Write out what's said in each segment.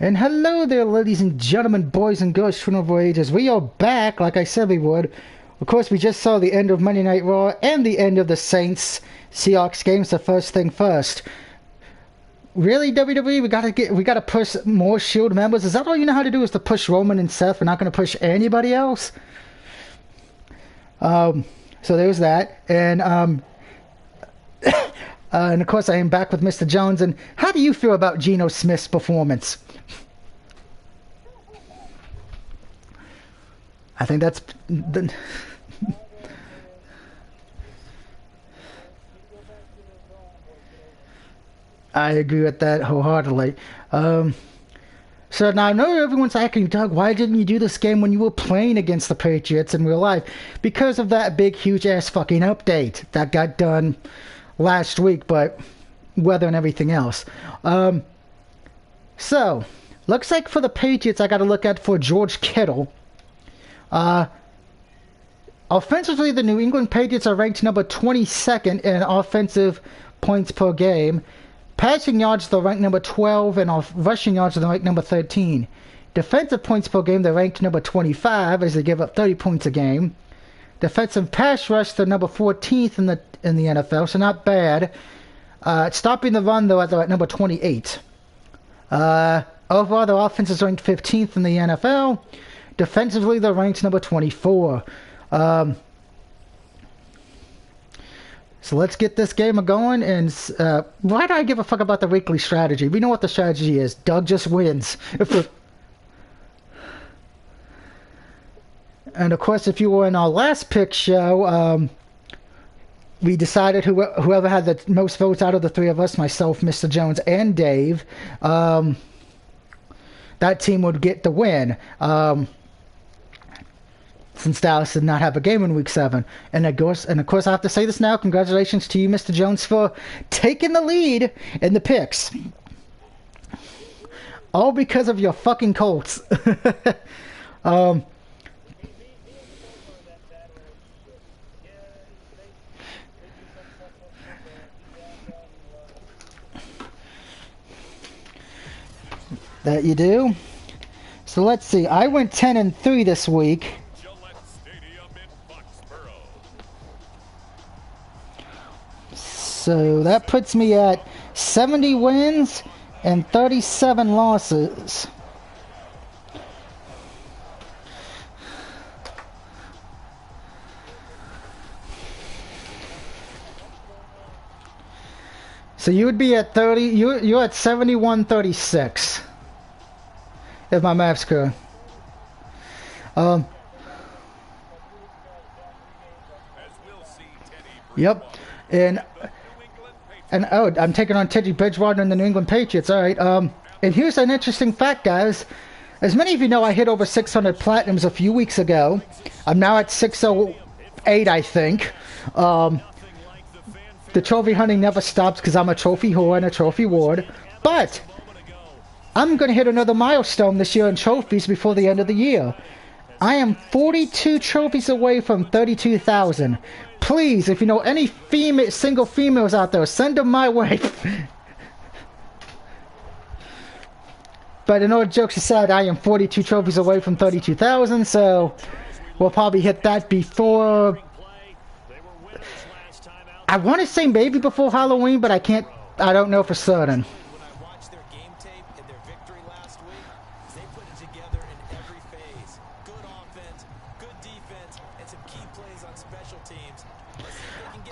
And hello there, ladies and gentlemen, boys and girls, children of all ages. We are back, like I said we would. Of course, we just saw the end of Monday Night Raw and the end of the Saints-Seahawks game, so first thing first. Really, WWE? We gotta push more Shield members? Is that all you know how to do, is to push Roman and Seth? We're not gonna push anybody else? So there's that. And of course, I am back with Mr. Jones. And how do you feel about Geno Smith's performance? I think that's the... I agree with that wholeheartedly. So now I know everyone's asking, Doug, why didn't you do this game when you were playing against the Patriots in real life? Because of that big, huge-ass fucking update that got done last week, but weather and everything else. So, looks like for the Patriots, I got to look at for George Kittle. Offensively, the New England Patriots are ranked number 22nd in offensive points per game. Passing yards, they're ranked number 12, and rushing yards, they're ranked number 13. Defensive points per game, they're ranked number 25, as they give up 30 points a game. Defensive pass rush, they're number 14th in the NFL, so not bad. Stopping the run, though, they're at number 28. Overall, their offense is ranked 15th in the NFL. Defensively, they're ranked number 24. So let's get this game going, and why do I give a fuck about the weekly strategy? We know what the strategy is. Doug just wins. And of course, if you were in our last pick show, we decided whoever had the most votes out of the three of us, myself, Mr. Jones, and Dave, that team would get the win. Since Dallas did not have a game in Week 7. And of course, I have to say this now, congratulations to you, Mr. Jones, for taking the lead in the picks. All because of your fucking Colts. That you do. So let's see, I went 10-3 this week. So that puts me at 70 wins and 37 losses. So you would be at 30, you're at 71-36. If my math's correct. Yep. And oh, I'm taking on Teddy Bridgewater and the New England Patriots. All right. And here's an interesting fact, guys. As many of you know, I hit over 600 platinums a few weeks ago. I'm now at 608, I think. The trophy hunting never stops because I'm a trophy whore and a trophy ward. But I'm going to hit another milestone this year in trophies before the end of the year. I am 42 trophies away from 32,000. Please, if you know any single females out there, send them my way. But in all jokes aside, I am 42 trophies away from 32,000, so we'll probably hit that before... I want to say maybe before Halloween, but I don't know for certain.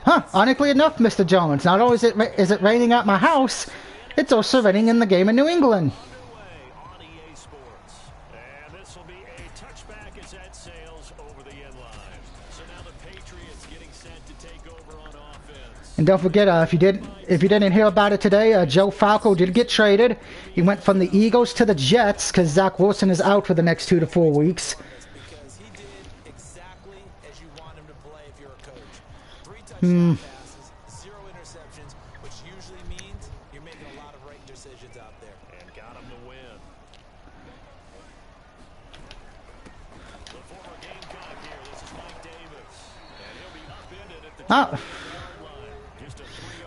Huh, ironically enough, Mr. Jones, not only is it raining at my house, it's also raining in the game in New England. And don't forget, if you didn't hear about it today, Joe Falco did get traded. He went from the Eagles to the Jets because Zach Wilson is out for the next 2 to 4 weeks. Zero interceptions, which usually means you're making a lot of right decisions out there. And got him to win. The former Gamecock here, this is Mike Davis. And he'll be upended at the 2-yard line.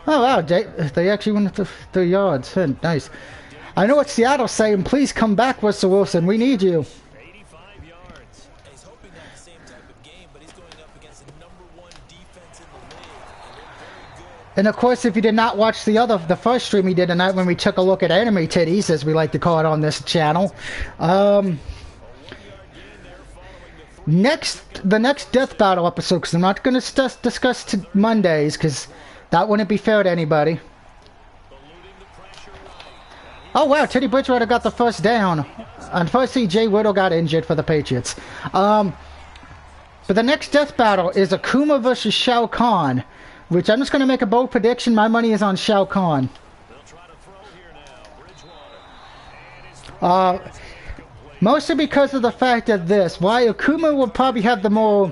Oh wow, they actually went to 3 yards. Nice. I know what Seattle's saying. Please come back, Russell Wilson. We need you. 85 yards. He's hoping to have the same type of game, but he's going up against the #1 defense in the league. And they're very good. And of course, if you did not watch the first stream he did tonight when we took a look at anime titties, as we like to call it on this channel, the next Death Battle episode, because I'm not going to discuss Mondays, because that wouldn't be fair to anybody. Oh wow, Teddy Bridgewater got the first down. Unfortunately, Jay Whittle got injured for the Patriots. But the next Death Battle is Akuma versus Shao Kahn, which I'm just going to make a bold prediction. My money is on Shao Kahn. Mostly because of the fact of this. Why Akuma will probably have the more...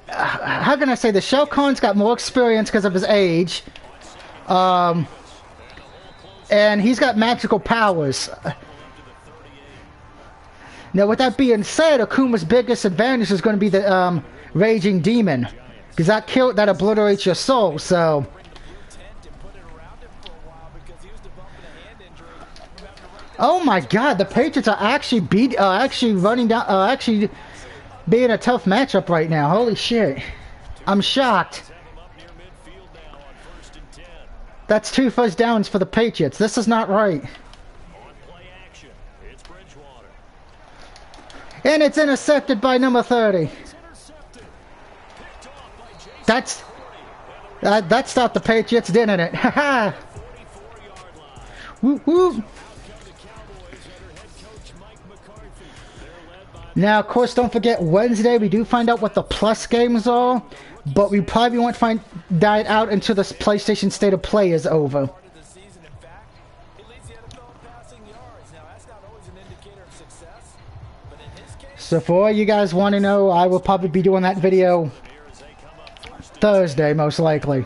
how can I say this? Shao Kahn's got more experience because of his age. And he's got magical powers. Now, with that being said, Akuma's biggest advantage is going to be the Raging Demon. Because that obliterates your soul, so... Oh my god, the Patriots are actually being a tough matchup right now. Holy shit. I'm shocked. That's 2 first downs for the Patriots. This is not right. And it's intercepted by number 30. That stopped the Patriots, didn't it? Haha. Whoop whoop. Now, of course, don't forget Wednesday we do find out what the plus games are, but we probably won't find that out until this PlayStation State of Play is over. So for all you guys want to know, I will probably be doing that video Thursday, most likely.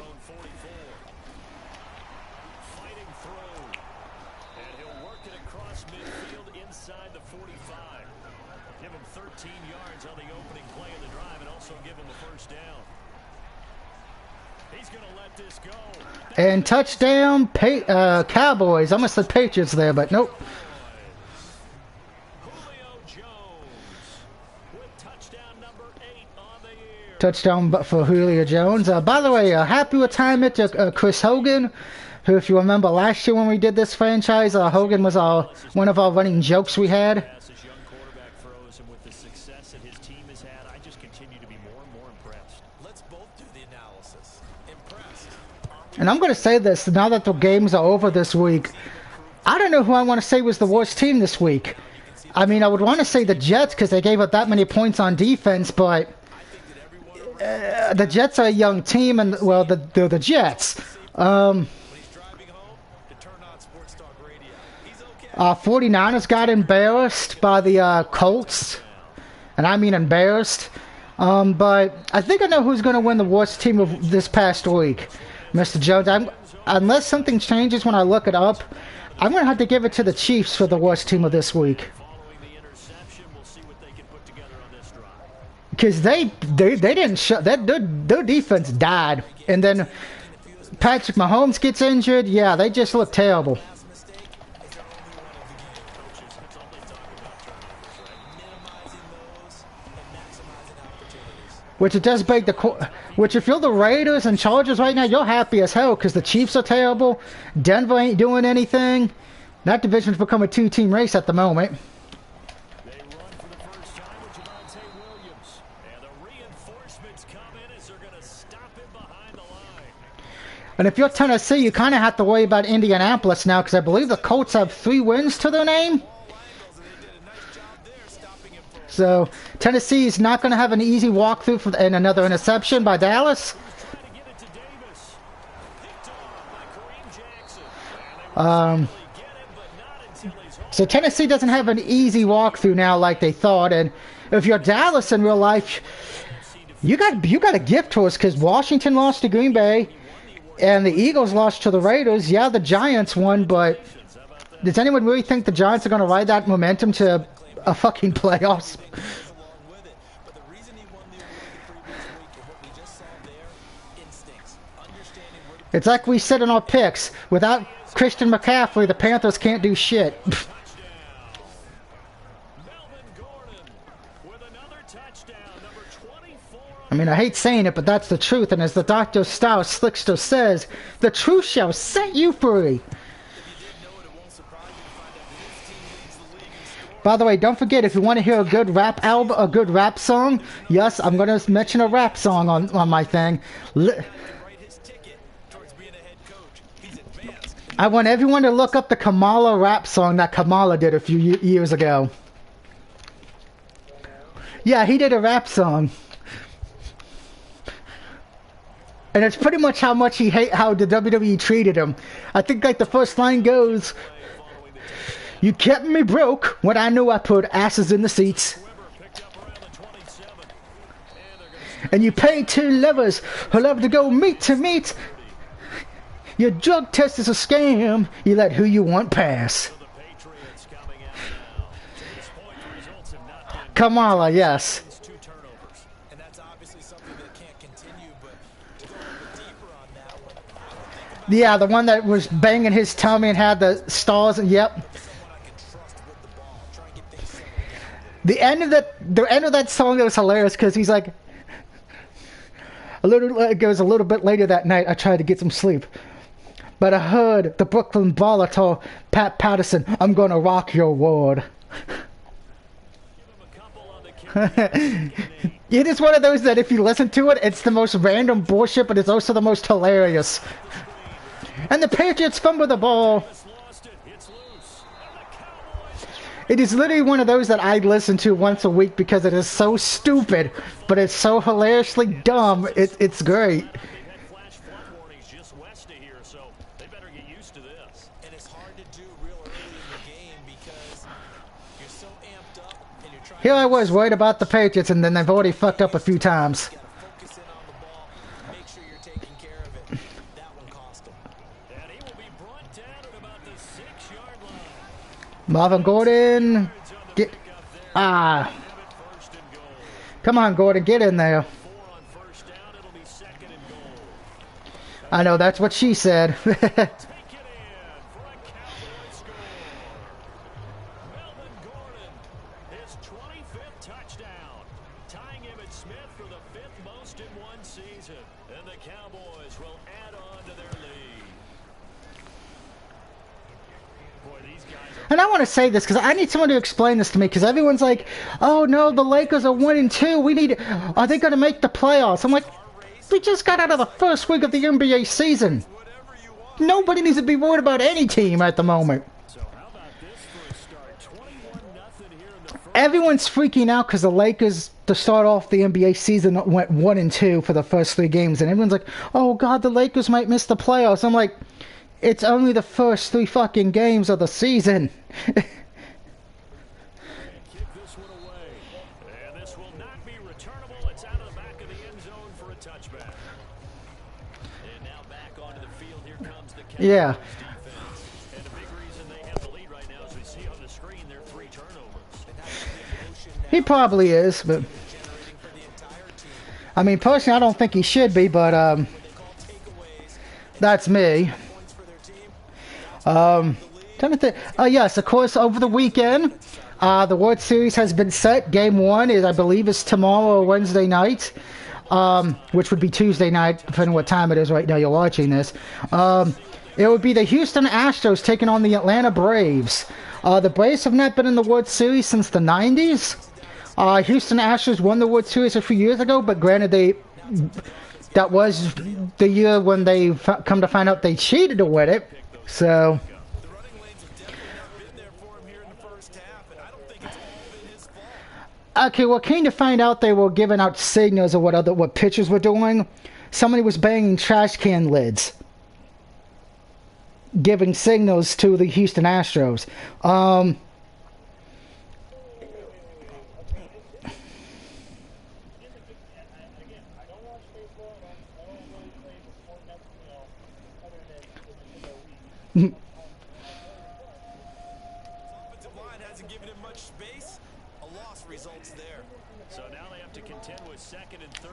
And touchdown, Cowboys. I almost said Patriots there, but nope. Touchdown for Julio Jones. By the way, happy retirement to Chris Hogan, who, if you remember last year when we did this franchise, Hogan was one of our running jokes we had. And I'm going to say this, now that the games are over this week, I don't know who I want to say was the worst team this week. I mean, I would want to say the Jets because they gave up that many points on defense, but the Jets are a young team, and, well, they're the Jets. 49ers got embarrassed by the Colts, and I mean embarrassed. But I think I know who's going to win the worst team of this past week. Mr. Jones, unless something changes when I look it up, I'm going to have to give it to the Chiefs for the worst team of this week. Because they didn't show that their defense died, and then Patrick Mahomes gets injured. Yeah, they just look terrible. Which it does beg the... Which if you're the Raiders and Chargers right now, you're happy as hell because the Chiefs are terrible. Denver ain't doing anything. That division's become a 2-team race at the moment. They run for the first time with Javonte Williams. And the reinforcements come in as they're going to stop him behind the line. And if you're Tennessee, you kind of have to worry about Indianapolis now because I believe the Colts have 3 wins to their name. So, Tennessee is not going to have an easy walkthrough and another interception by Dallas. So Tennessee doesn't have an easy walkthrough now like they thought. And if you're Dallas in real life, you got a gift to us because Washington lost to Green Bay and the Eagles lost to the Raiders. Yeah, the Giants won, but does anyone really think the Giants are going to ride that momentum to a fucking playoffs? It's like we said in our picks. Without Christian McCaffrey, the Panthers can't do shit. I mean, I hate saying it, but that's the truth. And as the Dr. Star Slickster says, the truth shall set you free. By the way, don't forget, if you want to hear a good rap album, a good rap song, yes, I'm going to mention a rap song on my thing. I want everyone to look up the Kamala rap song that Kamala did a few years ago. Yeah, he did a rap song. And it's pretty much how much he hate how the WWE treated him. I think like the first line goes, "You kept me broke when I knew I put asses in the seats. And you paid two lovers who love to go meet to meet. Your drug test is a scam. You let who you want pass." Kamala, yes. Yeah, the one that was banging his tummy and had the stars. Yep. The end of that song was hilarious because he's like, it goes a little bit later that night. I tried to get some sleep, but I heard the Brooklyn baller tell Pat Patterson, "I'm gonna rock your world." It is one of those that if you listen to it, it's the most random bullshit, but it's also the most hilarious. And the Patriots fumble the ball. It is literally one of those that I listen to once a week because it is so stupid, but it's so hilariously dumb. It's great. Here I was worried about the Patriots, and then they've already fucked up a few times. Marvin Gordon, get, come on, Gordon, get in there. I know, that's what she said. And I want to say this because I need someone to explain this to me because everyone's like, "Oh no, the Lakers are 1-2. Are they going to make the playoffs?" I'm like, we just got out of the first week of the NBA season. Nobody needs to be worried about any team at the moment. Everyone's freaking out because the Lakers, to start off the NBA season, went 1-2 for the first 3 games, and everyone's like, "Oh God, the Lakers might miss the playoffs." I'm like, it's only the first 3 fucking games of the season. Yeah. He probably is, but I mean, personally, I don't think he should be, but that's me. Yes, of course, over the weekend, the World Series has been set. Game 1 is, I believe, is tomorrow or Wednesday night, which would be Tuesday night, depending on what time it is right now you're watching this. It would be the Houston Astros taking on the Atlanta Braves. The Braves have not been in the World Series since the 90s. Houston Astros won the World Series a few years ago, but granted, that was the year when they come to find out they cheated to win it. So, okay, well, came to find out they were giving out signals of what pitchers were doing. Somebody was banging trash can lids, giving signals to the Houston Astros.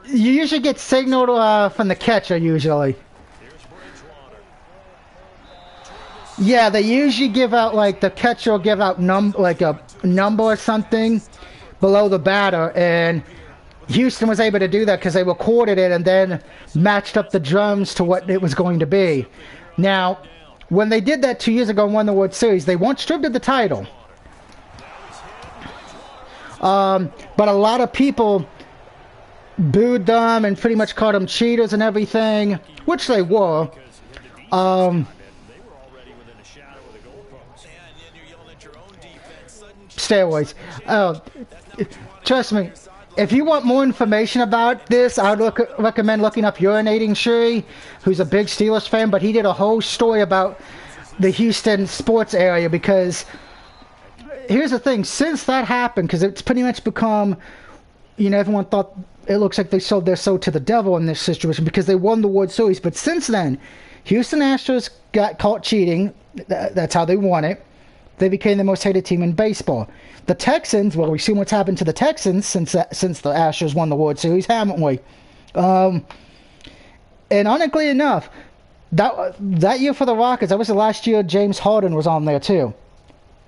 You usually get signaled from the catcher, usually. Yeah, they usually give out, like, the catcher will give out like a number or something below the batter, and Houston was able to do that because they recorded it and then matched up the drums to what it was going to be. Now, when they did that 2 years ago and won the World Series, they weren't stripped of the title. But a lot of people booed them and pretty much called them cheaters and everything, which they were. Steroids. Trust me, if you want more information about this, I would recommend looking up Urinating Shuri, who's a big Steelers fan, but he did a whole story about the Houston sports area, because here's the thing, since that happened, because it's pretty much become, you know, everyone thought it looks like they sold their soul to the devil in this situation because they won the World Series, but since then, Houston Astros got caught cheating. That's how they won it. They became the most hated team in baseball. The Texans, well, we've seen what's happened to the Texans since the Astros won the World Series, haven't we? And ironically enough, that year for the Rockets, that was the last year James Harden was on there too.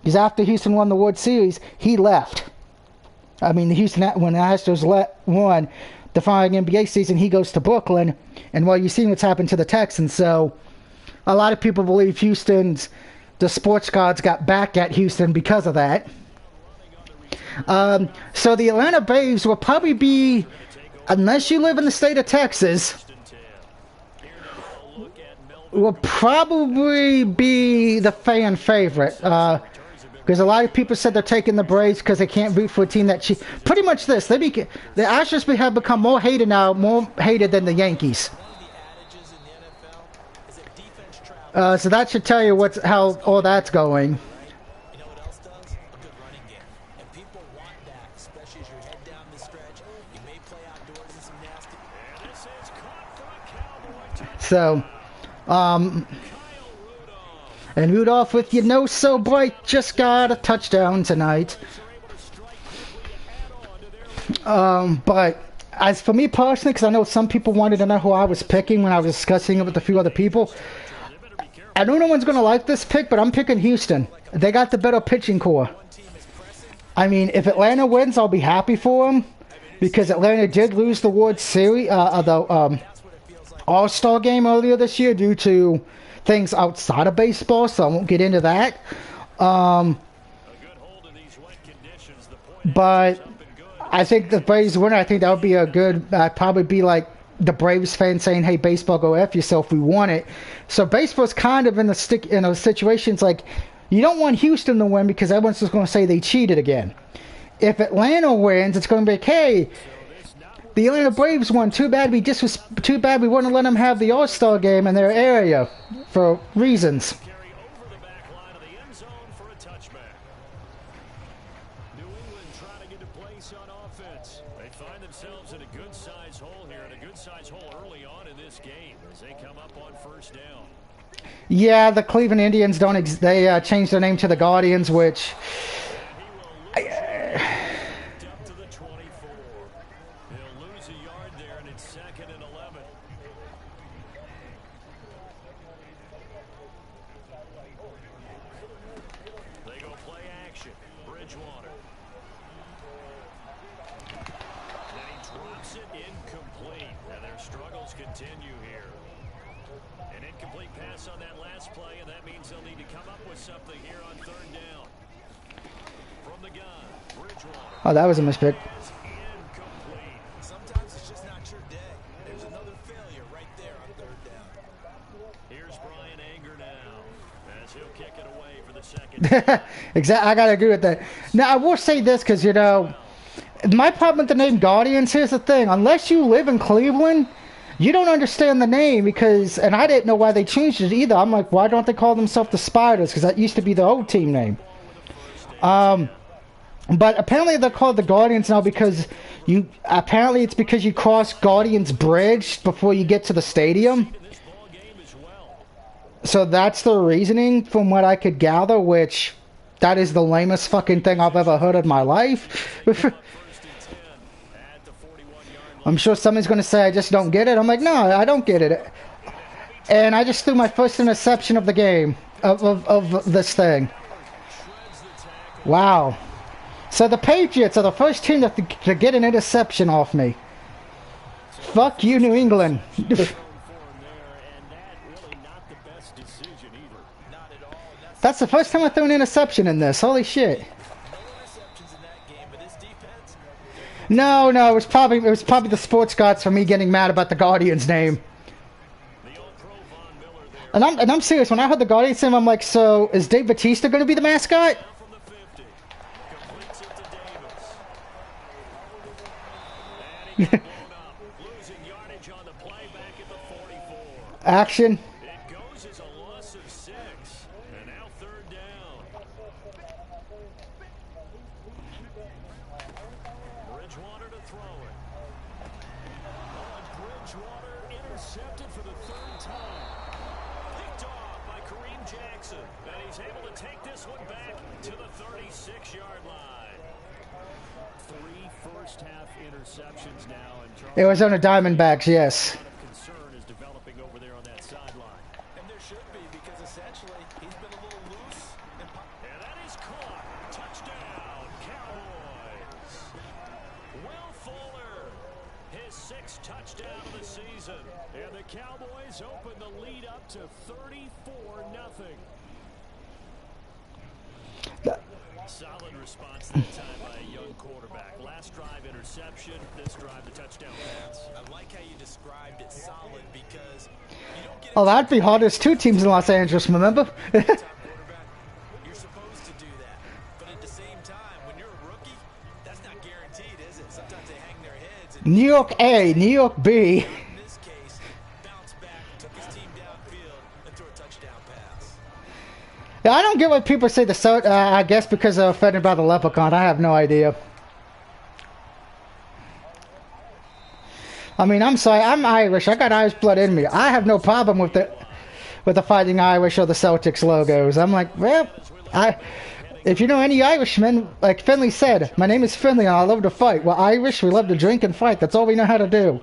Because after Houston won the World Series, he left. I mean, when the Astros won the following NBA season, he goes to Brooklyn. And well, you've seen what's happened to the Texans. So a lot of people believe the sports gods got back at Houston because of that. So the Atlanta Braves will probably be, unless you live in the state of Texas, will probably be the fan favorite. Because a lot of people said they're taking the Braves because they can't root for a team that pretty much this. The Astros have become more hated now, more hated than the Yankees. So that should tell you how all that's going. You know what else does? A good running game. And people want that, especially as you're head down the stretch. You may play outdoors in some nasty. And this is caught for a Cowboy touchdown. So, and Rudolph with your nose so bright just got a touchdown tonight. But as for me personally, because I know some people wanted to know who I was picking when I was discussing it with a few other people, I know no one's going to like this pick, but I'm picking Houston. They got the better pitching core. I mean, if Atlanta wins, I'll be happy for them, because Atlanta did lose the World Series, the All-Star game earlier this year due to things outside of baseball, so I won't get into that. But I think the Braves win. I think that would be a good, probably be like the Braves fans saying, "Hey, baseball, go F yourself. We want it." So baseball's kind of in a situation. It's like you don't want Houston to win because everyone's just going to say they cheated again. If Atlanta wins, it's going to be like, "Hey, the Atlanta Braves won. Too bad we wouldn't let them have the All-Star game in their area for reasons." Carry over the back line of the end zone for a touchback. New England trying to get a place on offense. They find themselves in a good-sized hole here, and a good-sized hole early on in this game as they come up on first down. Yeah, the Cleveland Indians they changed their name to the Guardians, which Up to the 24. He'll lose a yard there, and it's 2nd and 11. They go play action. Bridgewater. Then he drops it incomplete. And their struggles continue here. An incomplete pass on that last play, and that means they'll need to come up with something here on 3rd down. From the gun, Bridgewater. oh, that was a mispick. Incomplete. Sometimes it's just not your day. There's another failure right there on 3rd down. Here's Brian Anger now, as he'll kick it away for the 2nd. Exactly, I gotta agree with that. Now I will say this, because my problem with the name Guardians. Here's the thing: unless you live in Cleveland, you don't understand the name, and I didn't know why they changed it either. I'm like, why don't they call themselves the Spiders? Because that used to be the old team name. But apparently they're called the Guardians now because it's because you cross Guardians Bridge before you get to the stadium. So that's the reasoning from what I could gather, which that is the lamest fucking thing I've ever heard in my life. I'm sure somebody's going to say I just don't get it. I'm like, no, I don't get it. And I just threw my first interception of the game, of this thing. Wow. So the Patriots are the first team to get an interception off me. Fuck you, New England. That's the first time I threw an interception in this. Holy shit. No, it was probably the sports gods for me getting mad about the Guardians name. And I'm serious. When I heard the Guardians name, I'm like, so is Dave Bautista going to be the mascot? Action. It goes as a loss of 6, and now 3rd down. Bridgewater to throw it. Bridgewater intercepted for the 3rd time. Picked off by Kareem Jackson, and he's able to take this one back to the 36-yard line. 3 first-half interceptions now. And It was on the Diamondbacks, yes. And that is caught. Touchdown, Cowboys. Will Fuller, his 6th touchdown of the season. And the Cowboys open the lead up to 34-0. Solid response that time by a young quarterback. Last drive interception, this drive the touchdown pass. I like how you described it solid because you don't get Oh, that'd be hard. There's 2 teams in Los Angeles, remember? you're supposed to do that. But at the same time, when you're a rookie, that's not guaranteed, is it? Sometimes they hang their heads and New York A, New York B. in this case, bounced back, took his team downfield, and threw a touchdown pass. Yeah, I don't get why people say I guess because they're offended by the leprechaun. I have no idea. I mean, I'm sorry. I'm Irish. I got Irish blood in me. I have no problem with the Fighting Irish or the Celtics logos. I'm like, well, if you know any Irishmen, like Finley said, my name is Finley and I love to fight. Well, Irish, we love to drink and fight. That's all we know how to do.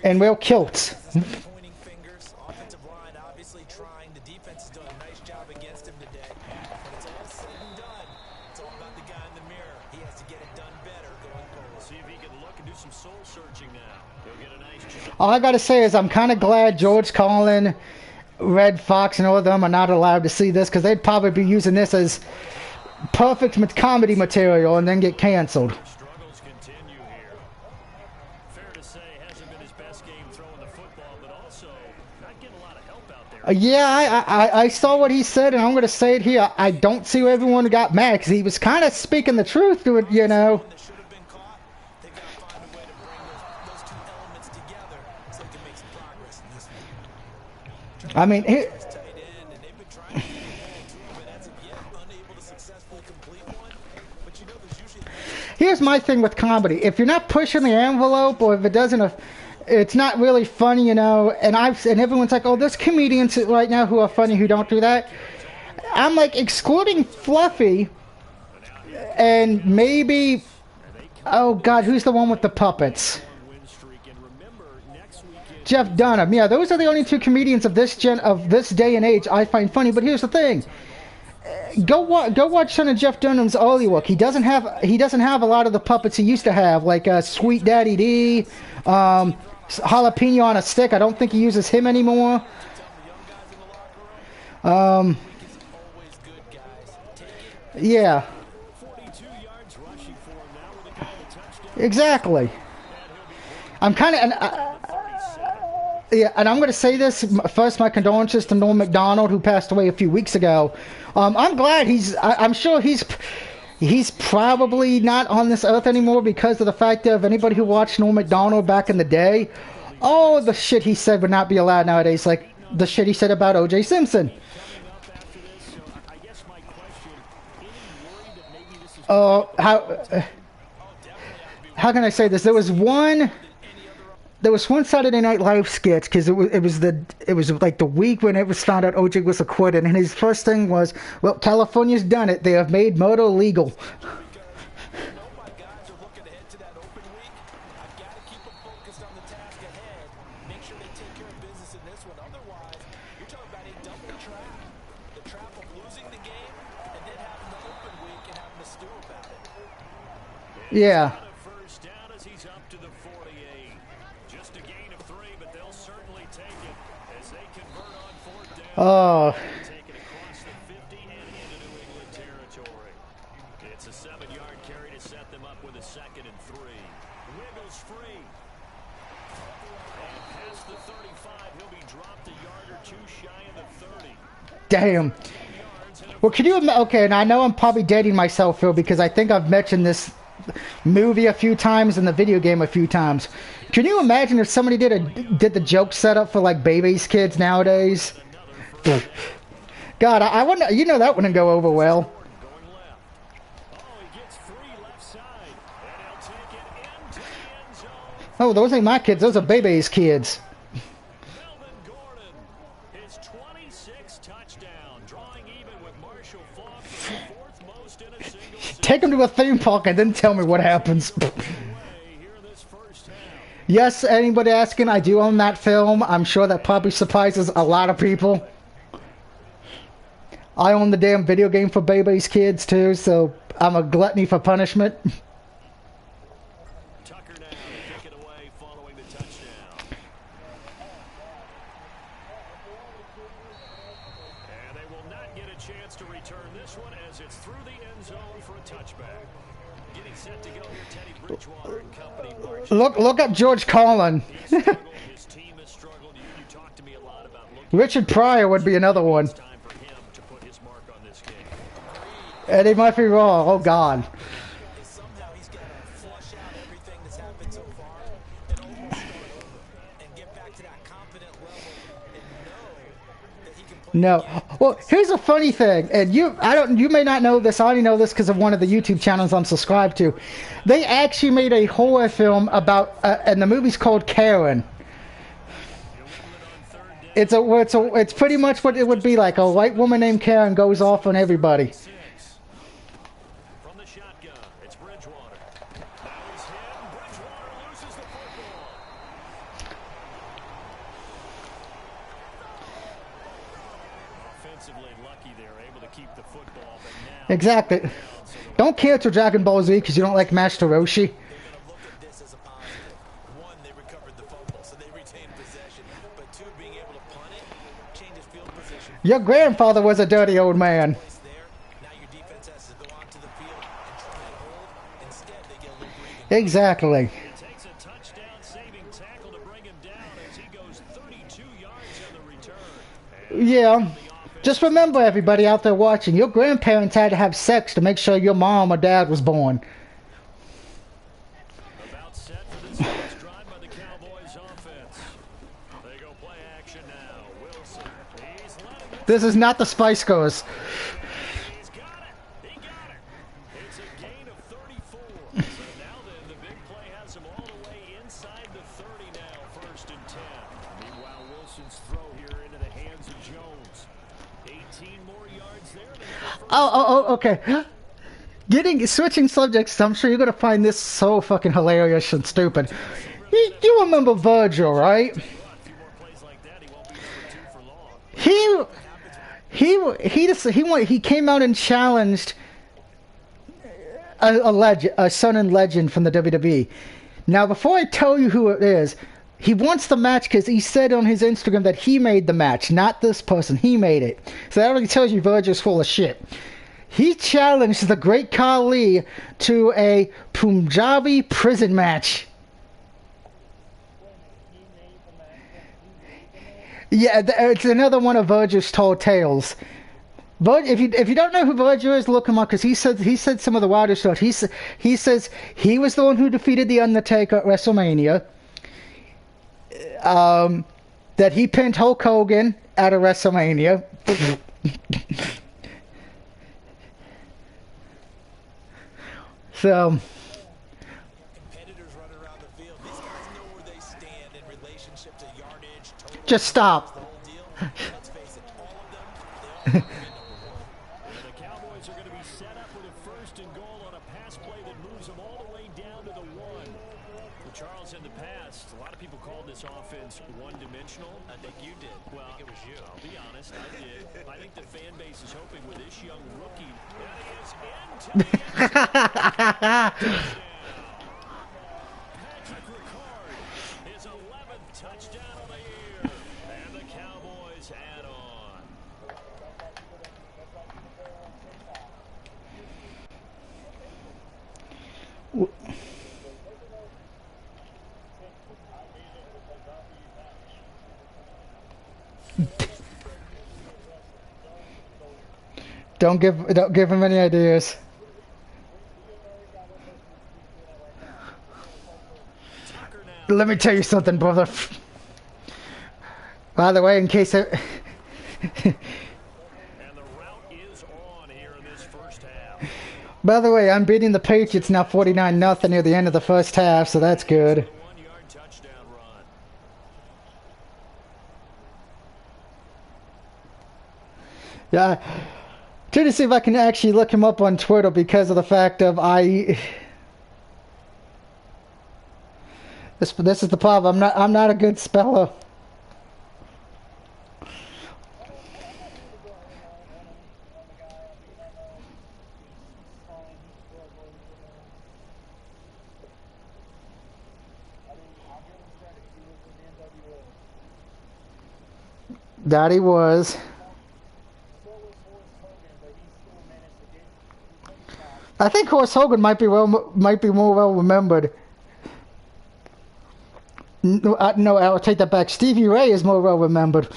And wear kilts. Pointing fingers, offensive line obviously trying. The defense has done a nice job against him today. But it's all said and done. It's all about the guy in the mirror. He has to get it done better going forward. See if he can look and do some soul searching now. He'll get a nice chance. All I gotta say is I'm kind of glad George Carlin, Red Fox, and all of them are not allowed to see this because they'd probably be using this as perfect comedy material and then get canceled. Struggles continue here. Fair to say, hasn't been his best game throwing the football, but also not getting a lot of help out there. Yeah, I saw what he said, and I'm going to say it here. I don't see why everyone got mad because he was kind of speaking the truth to it, you know. That should have been caught. They've got to find a way to bring those 2 elements together so they can make some progress in this one. I mean, This tight end, and they've been trying to get the ball to him, but as of yet, unable to successfully complete one. But you know, there's usually here's my thing with comedy. If you're not pushing the envelope, or if it doesn't, it's not really funny, you know. And everyone's like, oh, there's comedians right now who are funny who don't do that. I'm like, excluding Fluffy, and maybe, oh God, who's the one with the puppets? Win streak, and remember, next weekend, Jeff Dunham. Yeah, those are the only 2 comedians of this day and age I find funny. But here's the thing: go watch some of Jeff Dunham's early work. He doesn't have a lot of the puppets he used to have, like Sweet Daddy D, Jalapeno on a Stick. I don't think he uses him anymore. always good guys. Take it. Yeah, 42 yards rushing for him now with a guy with a touchdown. exactly. I'm kind of. Yeah, and I'm going to say this first. My condolences to Norm Macdonald, who passed away a few weeks ago. I'm glad I'm sure he's probably not on this earth anymore because of the fact of anybody who watched Norm Macdonald back in the day. Oh, the shit he said would not be allowed nowadays, like the shit he said about O.J. Simpson. How can I say this? There was one Saturday Night Live sketch because it was like the week when it was found out OJ was acquitted, and his first thing was, "Well, California's done it. They have made murder legal." one. Otherwise, you're talking about a double trap. The trap of losing the game and then having the open week and having to stew about it. Yeah. First down as he's up to the 48. Just a gain of 3, but they'll certainly take it as they convert on 4th down. Oh. Take it across the 50 and into New England territory. It's a 7-yard carry to set them up with a 2nd and 3. Wiggles free. And past the 35, he'll be dropped a yard or 2 shy of the 30. Damn. Well, can you imagine? Okay, and I know I'm probably dating myself, Phil, because I think I've mentioned this movie a few times and the video game a few times. Can you imagine if somebody did the joke setup for like Baby's Kids nowadays? God, I wouldn't. You know that wouldn't go over well. Oh, those ain't my kids. Those are Baby's kids. Take him to a theme park and then tell me what happens. Yes, anybody asking, I do own that film. I'm sure that probably surprises a lot of people. I own the damn video game for Baby's Kids too, so I'm a gluttony for punishment. Tucker now to kick it away following the touchdown. And they will not get a chance to return this one as it's through the end zone for a touchback. Getting set to go here, Teddy Bridgewater and company. Look up George Carlin. His team has struggled. You talked to me a lot about Richard Pryor would be another one. time for him to put his mark on this game. Eddie Murphy Raw. Oh God. Somehow he's got to flush out everything that's happened so far and almost start over and get back to that confident level and know that he can play. No. Well, here's a funny thing, and you may not know this. I only know this because of one of the YouTube channels I'm subscribed to. They actually made a horror film about, and the movie's called Karen. It's pretty much what it would be like. A white woman named Karen goes off on everybody. From the shotgun, it's Bridgewater. That was him. Bridgewater loses the football. Offensively lucky they're able to keep the football, but now Exactly. Don't cancel Dragon Ball Z because you don't like Master Roshi. They're going to look at this as a positive. One, they recovered the fumble, so they retained possession. But two, being able to punt it, changes field position. Your grandfather was a dirty old man. Place there. Now your defense has to go onto the field and try and hold. Instead, they get a little breathing. Exactly. it takes a touchdown-saving tackle to bring him down as he goes 32 yards on the return. Yeah. Just remember, everybody out there watching, your grandparents had to have sex to make sure your mom or dad was born. About set for this next drive by the Cowboys offense. They go play action now. Wilson, he's letting it. This is not the Spice Girls. He's got it. He got it. It's a gain of 34. So now then, the big play has him all the way inside the 30 now, 1st and 10. Meanwhile, Wilson's throw here into the hands of Jones. 18 more yards there. Okay. Switching subjects, I'm sure you're going to find this so fucking hilarious and stupid. You remember Virgil, right? A few more plays like that, he won't be number 2 for long. He came out and challenged a son and legend from the WWE. Now, before I tell you who it is, he wants the match because he said on his Instagram that he made the match, not this person. He made it. So that already tells you Virgil's full of shit. He challenged the Great Khali to a Punjabi prison match. Yeah, it's another one of Virgil's tall tales. But if you don't know who Virgil is, look him up because he said some of the wildest stuff. He says he was the one who defeated the Undertaker at WrestleMania. That he pinned Hulk Hogan at a WrestleMania. So Competitors run around the field. These guys know where they stand in relationship to yardage, total. just stop. The whole deal. Let's face it, all of them, they all want to be number one. And the Cowboys are going to be set up with a 1st and goal on a pass play that moves them all the way down to the 1. Well, Charles, in the past, a lot of people called this offense one-dimensional. They think you did. Well, I think it was you. I'll be honest, I did. I think the fan base is hoping with this young rookie that he is into the end zone. Touchdown. Patrick Ricard, his 11th touchdown of the year. And the Cowboys add on. Don't give him any ideas. Let me tell you something, brother. By the way, in case I... And the route is on here in this first half. By the way, I'm beating the Patriots now 49-0 near the end of the first half, so that's good. 1-yard touchdown run. Yeah, trying to see if I can actually look him up on Twitter because of the fact of This is the problem. I'm not a good speller. That he was. I think Horse Hogan might be more well remembered. No, I'll take that back. Stevie Ray is more well remembered.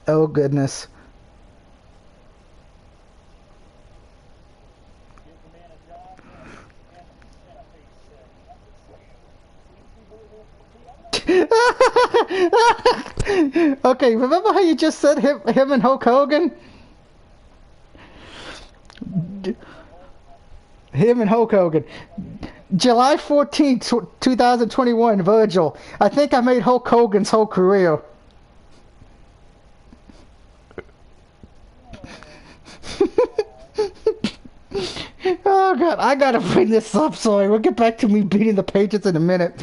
Oh goodness. Okay, remember how you just said him and Hulk Hogan? Him and Hulk Hogan. July 14th, 2021, Virgil. I think I made Hulk Hogan's whole career. Oh god, I gotta bring this up, sorry. We'll get back to me beating the Patriots in a minute.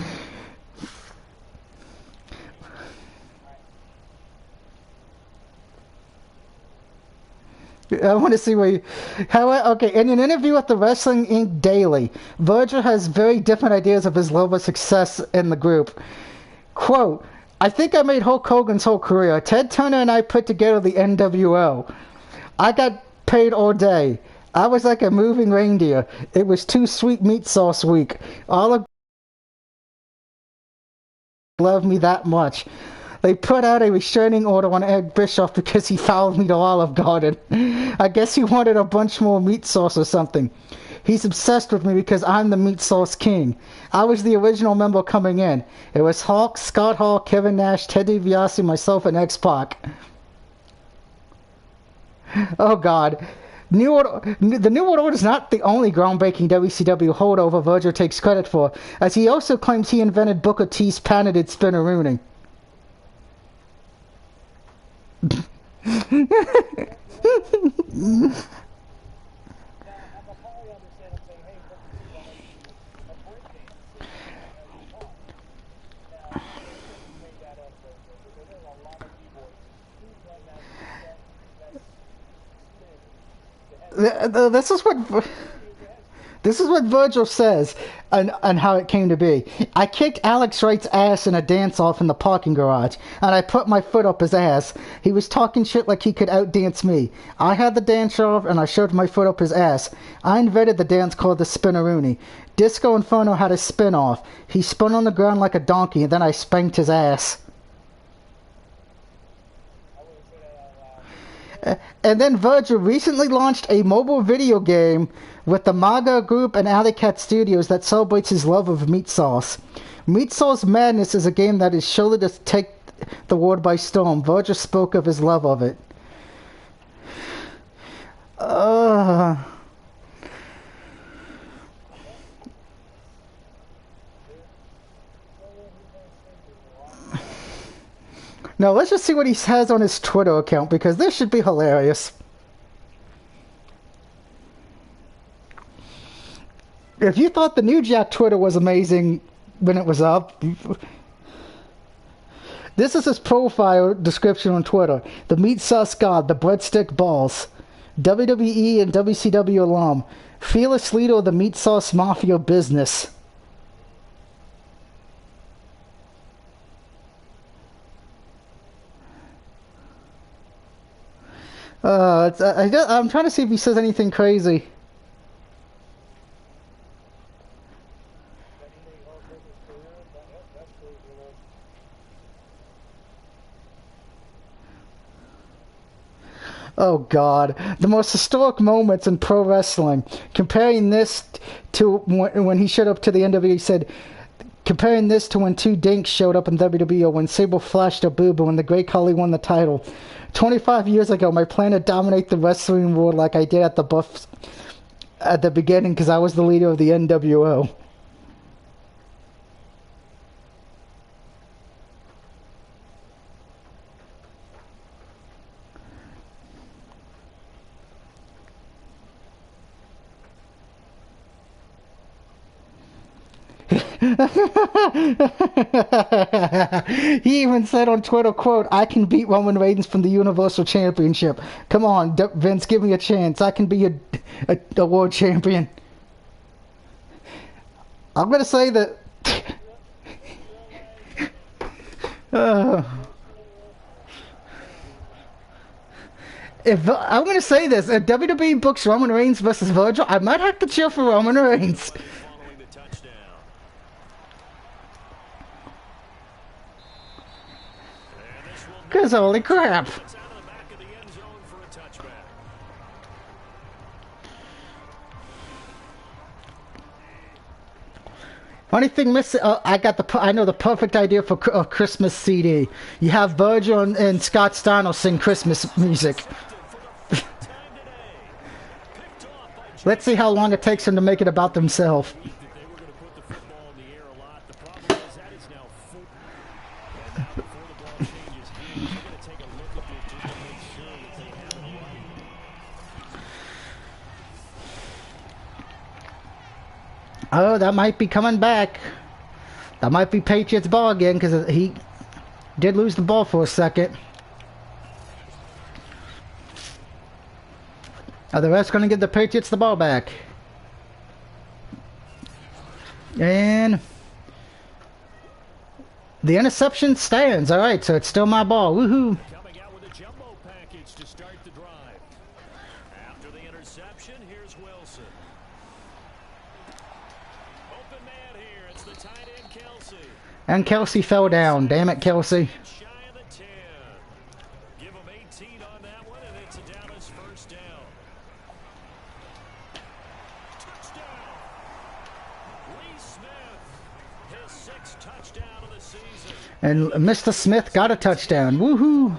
I want to see where you... Okay, in an interview with the Wrestling Inc. Daily, Virgil has very different ideas of his level of success in the group. Quote, I think I made Hulk Hogan's whole career. Ted Turner and I put together the NWO. I got paid all day. I was like a moving reindeer. It was too sweet meat sauce week. All of loved me that much. They put out a restraining order on Eric Bischoff because he fouled me to Olive Garden. I guess he wanted a bunch more meat sauce or something. He's obsessed with me because I'm the meat sauce king. I was the original member coming in. It was Hawk, Scott Hall, Kevin Nash, Ted DiBiase, myself, and X-Pac. Oh God. The New World Order is not the only groundbreaking WCW holdover Virgil takes credit for, as he also claims he invented Booker T's patented spinneroonie. This is what Virgil says, and how it came to be. I kicked Alex Wright's ass in a dance-off in the parking garage, and I put my foot up his ass. He was talking shit like he could outdance me. I had the dance off, and I shoved my foot up his ass. I invented the dance called the spinneroonie. Disco Inferno had a spin-off. He spun on the ground like a donkey, and then I spanked his ass. And then Virgil recently launched a mobile video game with the MAGA Group and Alley Cat Studios that celebrates his love of meat sauce. Meat Sauce Madness is a game that is surely to take the world by storm. Virgil spoke of his love of it. No, let's just see what he has on his Twitter account, because this should be hilarious. If you thought the New Jack Twitter was amazing when it was up, this is his profile description on Twitter. The meat sauce god, the breadstick balls. WWE and WCW alum. Fearless leader of the meat sauce mafia business. I'm trying to see if he says anything crazy. Oh God, the most historic moments in pro wrestling. Comparing this to when he showed up to the NWA, he said, comparing this to when two dinks showed up in WWE, or when Sable flashed a boob, or when the Great Khali won the title. 25 years ago, my plan to dominate the wrestling world like I did at the Buffs at the beginning, because I was the leader of the NWO. He even said on Twitter, quote, I can beat Roman Reigns from the Universal Championship. Come on, Vince, give me a chance. I can be a world champion. I'm going to say that... I'm going to say this, if WWE books Roman Reigns versus Virgil, I might have to cheer for Roman Reigns. Because holy crap. Only thing missing, I know the perfect idea for a Christmas CD. You have Virgil and Scott Steiner sing Christmas music. Let's see how long it takes them to make it about themselves. Oh, that might be coming back. That might be Patriots ball again, because he did lose the ball for a second. Are the refs going to give the Patriots the ball back? And the interception stands. All right, so it's still my ball. Woohoo! Coming out with a jumbo package to start the drive. After the interception, here's Wilson. Open man here. It's the tight end, Kelsey. And Kelsey fell down. Damn it, Kelsey. Shy of the 10. Give him 18 on that one, and it's a Dallas first down. Touchdown. Lee Smith, his sixth touchdown of the season. And Mr. Smith got a touchdown. Woohoo! Boy,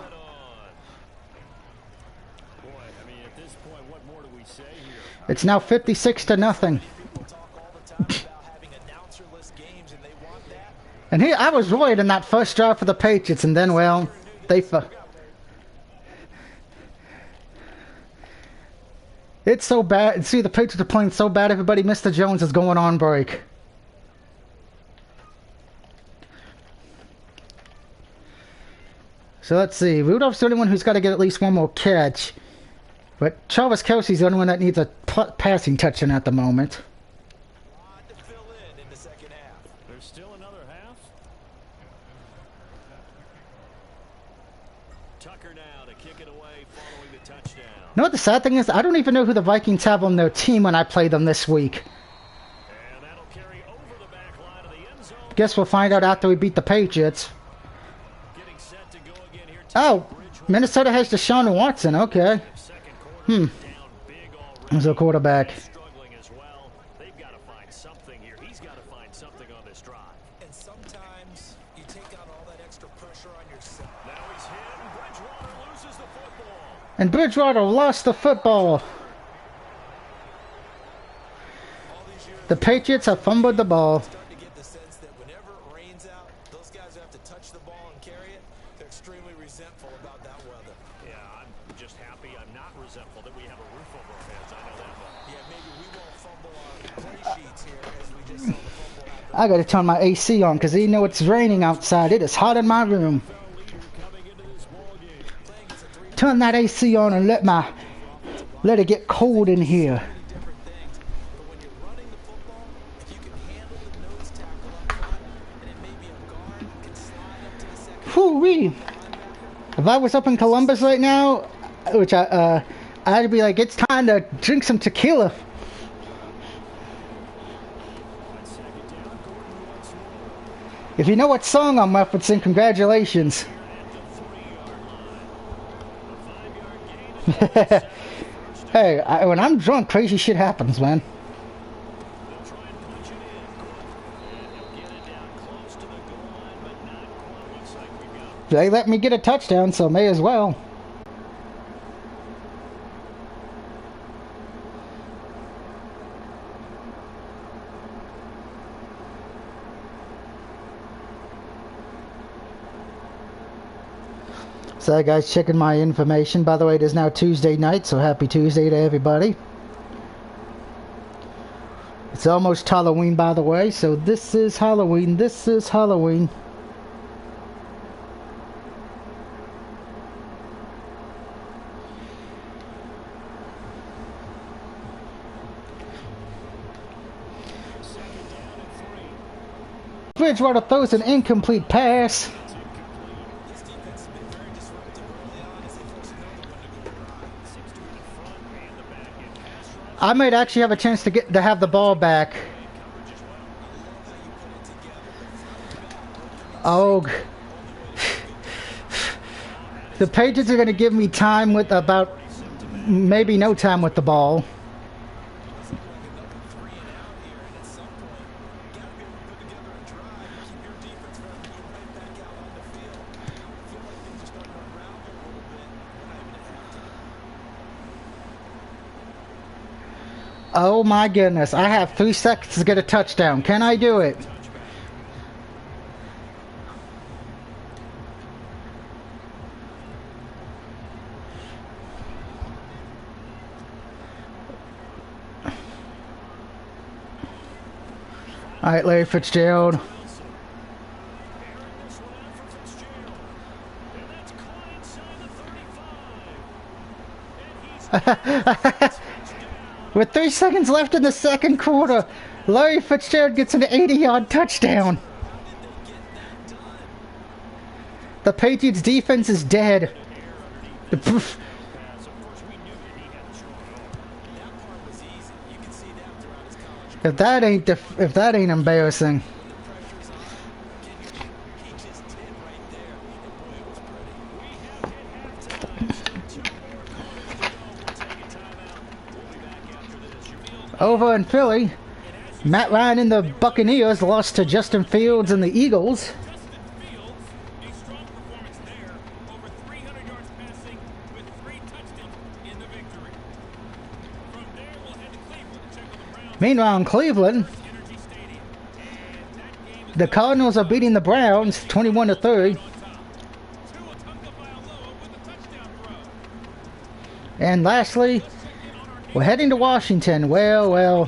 I mean, at this point, what more do we say here? It's now 56-0. People talk all the time about having announcer-less games, and they want that. And here, I was worried in that first drive for the Patriots, and then, well, it's so bad. See, the Patriots are playing so bad, everybody, Mr. Jones is going on break. So let's see. Rudolph's the only one who's got to get at least one more catch. But Travis Kelce's the only one that needs a passing touchdown at the moment. Lot to fill in the second half. There's still another half. Tucker now to kick it away following the touchdown. You know what the sad thing is? I don't even know who the Vikings have on their team when I play them this week. And that'll carry over the back line of the end zone. Guess we'll find out after we beat the Patriots. Getting set to go again here. Oh, Minnesota has Deshaun Watson. Okay. Down big already. As a quarterback. Struggling as well. They've got to find something here. He's got to find something on this drive. And sometimes you take out all that extra pressure on yourself. Now he's hit. Bridgewater loses the football. And Bridgewater lost the football. All these years The Patriots have fumbled the ball. starting to get the sense that whenever it rains out, those guys have to touch the ball and carry it, they're extremely resentful about that weather. Yeah, I'm just happy I'm not resentful that we have a roof over our heads. I know that much. Yeah, maybe we won't fumble our play sheets here as we just saw the fumble happen. I gotta turn my AC on because you know it's raining outside. It is hot in my room. Turn that AC on and let it get cold in here. Different things, but when you're running the football, if you can handle the nose tackle up front, and then maybe a guard can slide up to the second. Whoo-wee. If I was up in Columbus right now, which I'd be like, it's time to drink some tequila. If you know what song I'm referencing, congratulations. Hey, when I'm drunk, crazy shit happens, man. They let me get a touchdown, so may as well. So guys, checking my information. By the way, it is now Tuesday night, so happy Tuesday to everybody. It's almost Halloween, by the way, so this is Halloween. This is Halloween. Bridgewater throws an incomplete pass. I might actually have a chance to have the ball back. Oh, the Patriots are going to give me time with about maybe no time with the ball. Oh my goodness, I have 3 seconds to get a touchdown. Can I do it? Alright, Larry Fitzgerald. With 3 seconds left in the second quarter, Larry Fitzgerald gets an 80-yard touchdown. The Patriots defense is dead. If that ain't embarrassing. Over in Philly, Matt Ryan and the Buccaneers lost to Justin Fields and the Eagles. Meanwhile, in Cleveland, the Cardinals are beating the Browns 21-3. And lastly, we're heading to Washington. Well,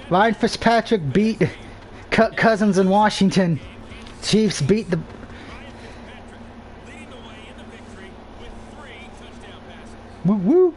Ryan Fitzpatrick beat Kirk Cousins in Washington. Chiefs beat the... Woo woo.